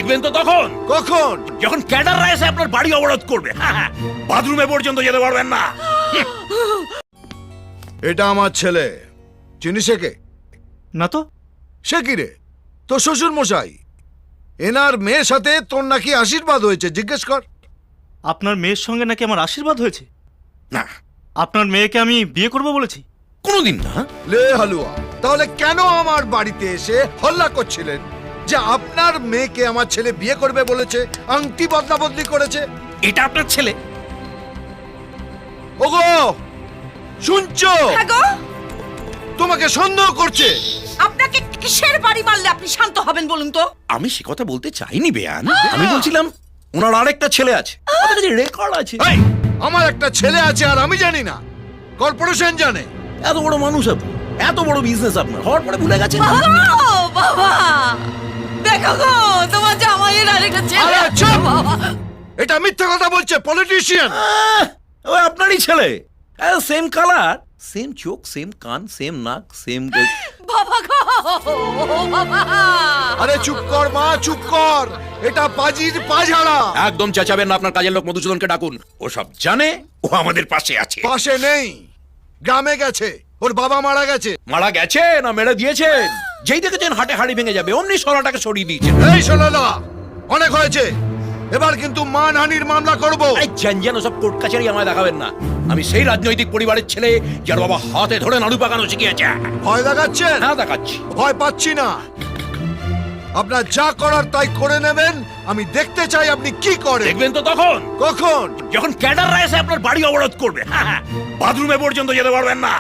দেখবেন তো তখন, কখন? যখন ক্যাডাররা এসে আপনার বাড়ি অবরোধ করবে। বাথরুমে পর্যন্ত যেতে পারবেন না। এটা আমার ছেলে, চিনিস একে? না তো। সে কি রে? তোর শ্বশুর মশাই। এনার মেয়ের সাথে তোর নাকি আশীর্বাদ হয়েছে, জিজ্ঞেস কর। আপনার মেয়ের সঙ্গে নাকি আমার আশীর্বাদ হয়েছে? না, আপনার মেয়েকে আমি বিয়ে করব বলেছি? কোনোদিন না। লে হালুয়া, তাহলে কেন আমার বাড়িতে এসে হল্লা করছিলেন যে আপনার মেয়েকে আমার ছেলে বিয়ে করবে বলেছে, আংটি বদলা বদলি করেছে? এটা আপনার ছেলে? ওগো, শুনছো? হ্যাঁ গো, তোমাকে সন্দেহ করছে। আপনাকে কিসের বাড়ি মারলে আপনি শান্ত হবেন বলুন তো? আমি সে কথা বলতে চাইনি বেয়ান। আমি বলছিলাম ওনার আরেকটা ছেলে আছে, ওদের কাছে রেকর্ড আছে। এই, আমার একটা ছেলে আছে আর আমি জানি না? কর্পোরেশন জানে। এত বড় মানুষ আপনি, এত বড় বিজনেস আপনার, হওয়ার পরে ভুলে গেছেন। ও বাবা, দেখো গো তোমার জামাইয়ের আরেকটা ছেলে আরে আছে চুপ! বাবা। এটা মিথ্যা কথা বলছে, পলিটিশিয়ান। ওই আপনারই ছেলে, সেম কালার, সেম চোখ, সেম কান, সেম নাক, সেম। বাবা গো, বাবা। আরে চুপ কর মা, চুপ কর। এটা পাজির পাঝাড়া। একদম চেঁচাবেন না, আপনার কাজের লোক মধুসূদনকে ডাকুন। ও সব জানে, ও আমাদের পাশে আছে। পাশে নেই, গ্রামে গেছে। ওর বাবা মারা গেছে। মারা গেছে না মেরে দিয়েছেন? যেই দেখেছেন হাটে হাড়ি ভেঙে যাবে, অমনি সরাটাকে সরিয়ে দিয়েছেন। এই শোনালা, অনেক হয়েছে। এবার কিন্তু মানহানির মামলা করব। এই জানজান ওসব কোর্ট কাছারি আমায় দেখাবেন না। আমি সেই রাজনৈতিক পরিবারের ছেলে যার বাবা হাতে ধরে নাড়ু পাকানো শিখিয়েছে। ভয় দেখাচ্ছেন? হ্যাঁ দেখাচ্ছি। ভয় পাচ্ছি না। আপনার যা করার তাই করে নেবেন। আমি দেখতে চাই আপনি কি করেন। দেখবেন তো তখন, কখন? যখন ক্যাডাররা এসে আপনার বাড়ি অবরোধ করবে। বাথরুমে পর্যন্ত যেতে পারবেন না।